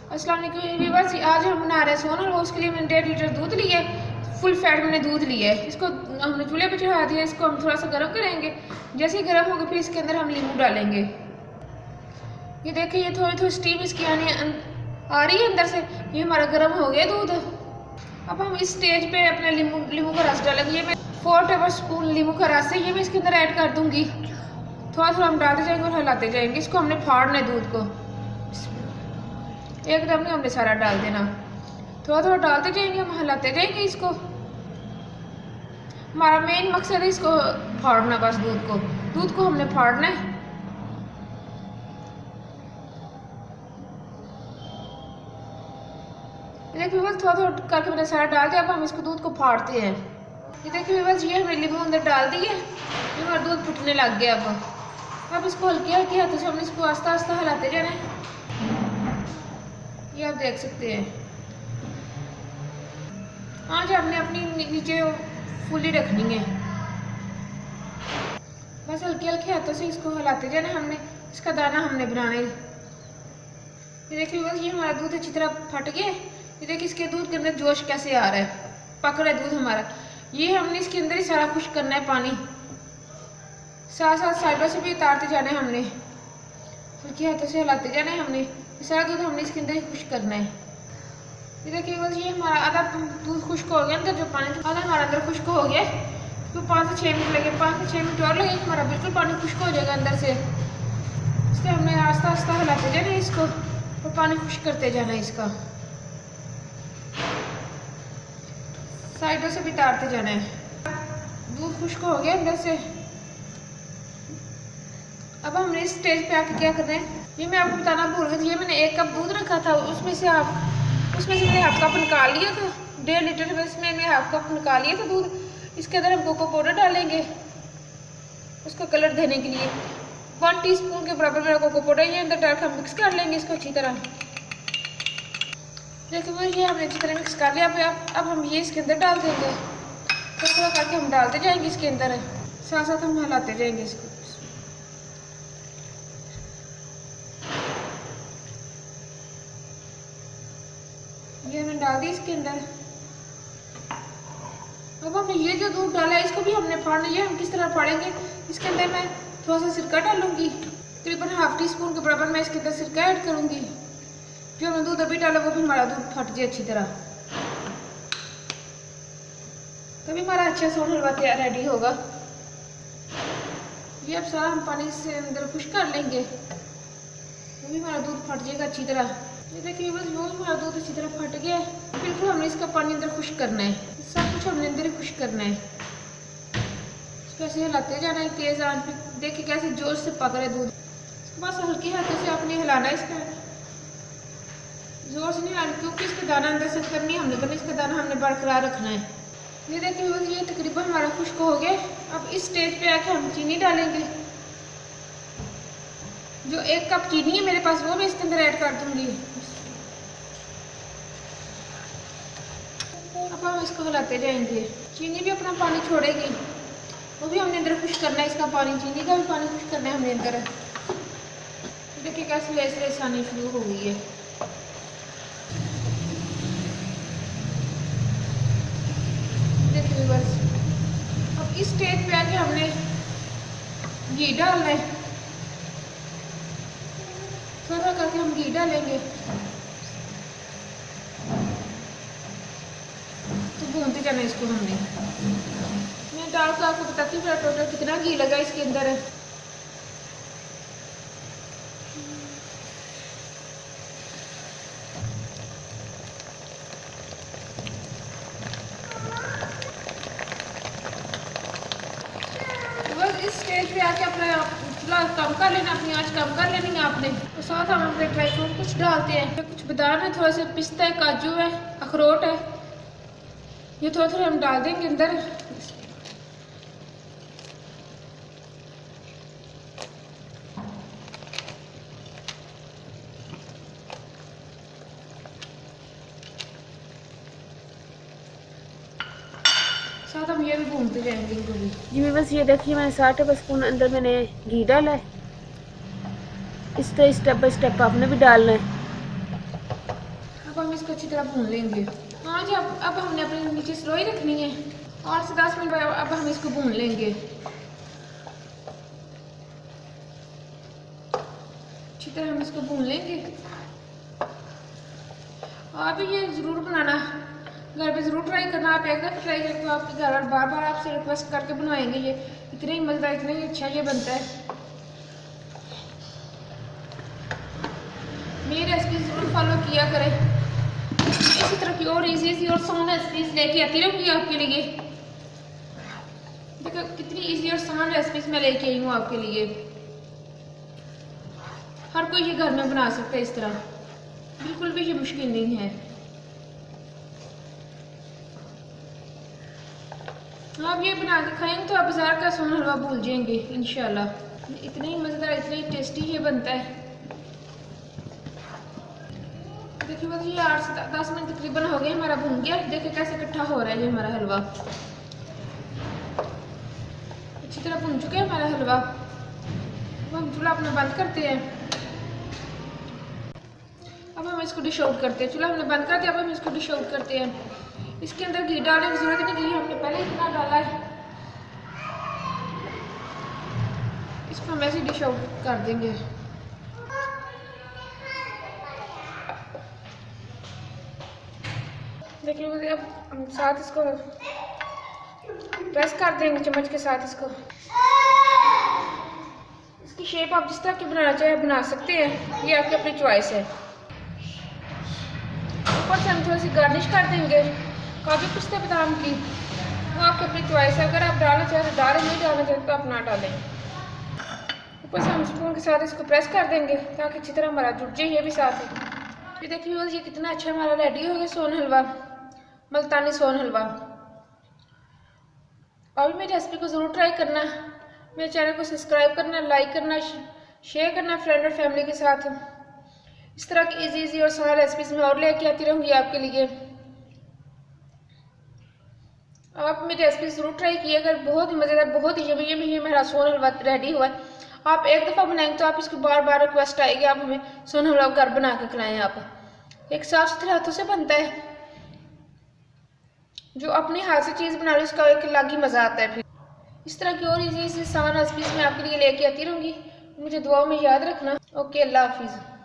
अस्सलाम वालेकुम व्यूअर्स, आज हम बना रहे हैं सोन और उसके लिए मैंने 1.5 लीटर दूध लिया है। फुल फैट मैंने दूध लिया है। इसको हमने चूल्हे पे चढ़ा दिया। इसको हम थोड़ा सा गर्म करेंगे। जैसे ही गर्म होगा फिर इसके अंदर हम नींबू डालेंगे। ये देखिए, ये थोड़ी थोड़ी स्टीम इसकी आ रही है अंदर से। ये हमारा गर्म हो गया दूध। अब हम इस स्टेज पे अपना नींबू का रस डालेंगे। ये मैं 4 टेबल स्पून नींबू का रस है, ये मैं इसके अंदर ऐड कर दूंगी। थोड़ा थोड़ा हम डालते जाएंगे और हिलाते जाएंगे। इसको हमने फाड़ना है दूध को, एकदम नहीं हमने सारा डाल देना। थोड़ा थोड़ा डालते जाएंगे, हम हिलाते जाएंगे इसको। हमारा मेन मकसद है इसको फाड़ना, बस दूध को हमने फाड़ना है। देखिए बस थोड़ा थोड़ा करके मैंने सारा डाल दिया। अब हम इसको दूध को फाड़ते हैं। ये देखिए बस, ये हमने नींबू अंदर डाल दिए। ये हमारा दूध फुटने लग गया। अब इसको हल्के हल्के हाथों से हमने इसको आस्ता आस्ता हिलाते जाना है। ये आप देख सकते हैं। आज हमने अपनी नीचे फुली रखनी है। बस हल्के हल्के हाथों से इसको हिलाते जाना। हमने इसका दाना हमने बनाना है। ये देखिए बस, ये हमारा दूध अच्छी तरह फट गया। ये देखिए इसके दूध के अंदर जोश कैसे आ रहा है, पक रहा है दूध हमारा। ये हमने इसके अंदर ही सारा खुश्क करना है पानी। साथ साथ साइडों से भी उतारते जाना है हमने, हल्के हाथों से हिलाते जाना है हमने। सारा दूध हमने इसके अंदर ही खुश्क करना है। ये देखिए बस, ये हमारा आधा दूध खुश्क हो गया। अंदर जो पानी आधा हमारा अंदर खुश्क हो गया। तो 5 से 6 मिनट लगे, 5 से 6 मिनट और लगे, हमारा बिल्कुल पानी खुश्क हो जाएगा अंदर से। इसलिए हमने आस्ता आस्ता हिलाते जाना है इसको और पानी खुश्क करते जाना है इसका। साइडों से भी उतारते जाना है। दूध खुश्क हो गया अंदर से। अब हमने इस स्टेज पे आके क्या करना है, ये मैं आपको बताना भूल गई थी। ये मैंने 1 कप दूध रखा था, उसमें से मैंने हाफ कप निकाल लिया था। 1.5 लीटर में इसमें मैंने हाफ कप निकाल लिया था दूध। इसके अंदर हम कोको पाउडर डालेंगे उसको कलर देने के लिए। 1 टीस्पून के बराबर मेरा कोको पाउडर ये अंदर डालकर हम मिक्स कर लेंगे इसको अच्छी तरह। देखिए वो, ये हमने अच्छी तरह मिक्स कर लिया। अब हम ये इसके अंदर डाल देंगे। थोड़ा थोड़ा करके हम डालते जाएंगे इसके अंदर, साथ साथ हम हिलाते जाएंगे इसको। ये हमने डाल दी इसके अंदर। अब हमने ये जो दूध डाला है इसको भी हमने फाड़ना। ये हम किस तरह फाड़ेंगे, इसके अंदर मैं थोड़ा सा सिरका डालूंगी। तकरीबन हाफ टी स्पून के बराबर मैं इसके अंदर सिरका ऐड करूंगी। जो हमने दूध अभी डाला वो भी हमारा दूध फट जाए अच्छी तरह, तभी हमारा अच्छा सोन हलवा तैयार रेडी होगा। ये अब सारा हम पानी से अंदर खुश्क कर लेंगे, तभी हमारा दूध फट जाएगा अच्छी तरह। ये देखिए बस, वो हमारा दूध अच्छी तरह फट गया है। बिल्कुल हमने इसका पानी अंदर खुश्क करना है। सब कुछ हमने अंदर ही खुश्क करना है। इसको ऐसे हिलाते जाना है तेज आंच पे। देखिए कैसे जोर से पक रहा है दूध। बस हल्के हाथों से आपने हिलाना है इसका, जोर से नहीं हिलाना, क्योंकि इसका दाना अंदर से कम नहीं हमने करना। इसका दाना हमने बरकरार रखना है। ये देखिए बस, ये तकरीबन हमारा खुश्क हो गया। अब इस स्टेज पे आके हम चीनी डालेंगे। जो 1 कप चीनी है मेरे पास वो मैं इसके अंदर ऐड कर दूंगी। अब हम इसको हिलाते जाएंगे। चीनी भी अपना पानी छोड़ेगी, वो भी हमने अंदर खुश्क करना है। इसका पानी, चीनी का भी पानी खुश्क करना है हमने अंदर। देखिए कैसे लेस लेस आनी शुरू हो गई है। देखिए बस, अब इस स्टेज पे आके हमने घी डालना है। थोड़ा करके हम घी डालेंगे। तो भूनते जाना इसको हमने। मैं डाल कर आपको बताती हूँ मेरा टोटल कितना घी लगा इसके अंदर है। बस इस स्टेज पे आके अपना चूल्हा कम कर लेना, अपनी आंच कम कर लेनी है आपने। तो साथ हम अपने ड्राई फ्रूट कुछ डालते हैं। कुछ बादाम है, थोड़ा सा पिस्ता है, काजू है, अखरोट है। ये थोड़ा थोड़ा हम डाल देंगे अंदर। साथ हम ये भी भूनते जाएंगे इनको भी। जी मैं बस, ये देखिए मैंने 60 टेबल स्पून अंदर मैंने घी डाला है। इस तरह स्टेप बाय स्टेप आपने भी डालना है। अब हम इसको अच्छी तरह भून लेंगे। हाँ जी, अब हमने अपने नीचे स्लोई रखनी है और 10 मिनट बाद अब हम इसको भून लेंगे। अच्छी तरह हम इसको भून लेंगे। आप ये ज़रूर बनाना, घर पे ज़रूर ट्राई करना। आप एक दफ़ा ट्राई करके आपके घर वाले बार बार आपसे रिक्वेस्ट करके बनवाएंगे। ये इतना ही मज़ेदार, इतना ही अच्छा ये बनता है। मेरी रेसिपी ज़रूर फॉलो किया करें। इसी तरह की और इजी और आसान रेसिपीज़ लेके आती रहूँगी आपके लिए। देखो कितनी इजी और आसान रेसिपीज़ मैं लेके आई हूँ आपके लिए। हर कोई ये घर में बना सकता है इस तरह, बिल्कुल भी ये मुश्किल नहीं है। आप ये बना के खाएंगे तो आप बाजार का सोन हलवा भूल जाएंगे इंशाल्लाह। इतना ही मज़ेदार, इतना ही टेस्टी ये बनता है। देखिए बस ये 8 से 10 मिनट तकरीबन हो गए, हमारा भून गया। देखिए कैसे इकट्ठा हो रहा है ये हमारा हलवा। अच्छी तरह भून चुका है हमारा हलवा। अब हम चूल्हा अपना बंद करते हैं। अब हम इसको डिश आउट करते हैं। चूल्हा हमने बंद कर दिया, अब हम इसको डिश आउट करते हैं। इसके अंदर घी डालने की जरूरत नहीं, घी हमने पहले इतना डाला है। इसको हम ऐसे डिश आउट कर देंगे। देखिए अब हम साथ इसको प्रेस कर देंगे चम्मच के साथ। इसकी शेप आप जिस तरह की बनाना चाहे बना सकते हैं, ये आपकी अपनी चॉइस है। ऊपर से हम थोड़ी सी गार्निश कर देंगे काजू पिस्ता बादाम की, वो आपकी अपनी चॉइस है। अगर आप डालना चाहें तो डालें, नहीं डालना चाहें तो आप ना डालें। ऊपर से हम स्पून के साथ इसको प्रेस कर देंगे ताकि अच्छी तरह हमारा जुट जाए ये भी साथ है। ये देखिए ये कितना अच्छा हमारा रेडी हो गया सोन हलवा, मुल्तानी सोन हलवा। और मेरी रेसिपी को ज़रूर ट्राई करना, मेरे चैनल को सब्सक्राइब करना, लाइक करना, शेयर करना फ्रेंड और फैमिली के साथ। इस तरह की इजी और आसान रेसिपीज़ मैं और लेके आती रहूँगी आपके लिए। आप मेरी रेसिपी ज़रूर ट्राई कीजिएगा, बहुत ही मज़ेदार, बहुत ही यमी मेरा सोन हलवा रेडी हुआ है। आप एक दफ़ा बनाएंगे तो आप इसको बार बार रिक्वेस्ट आएगी आप हमें सोन हलवा घर बना के खिलाएं। आप एक साफ सुथरे हाथों से बनता है, जो अपने हाथ से चीज़ बना लो उसका एक अलग ही मज़ा आता है। फिर इस तरह की और इजी आसान रेसिपीज़ मैं आपके लिए लेके आती रहूँगी। मुझे दुआओं में याद रखना। ओके, अल्लाह हाफिज़।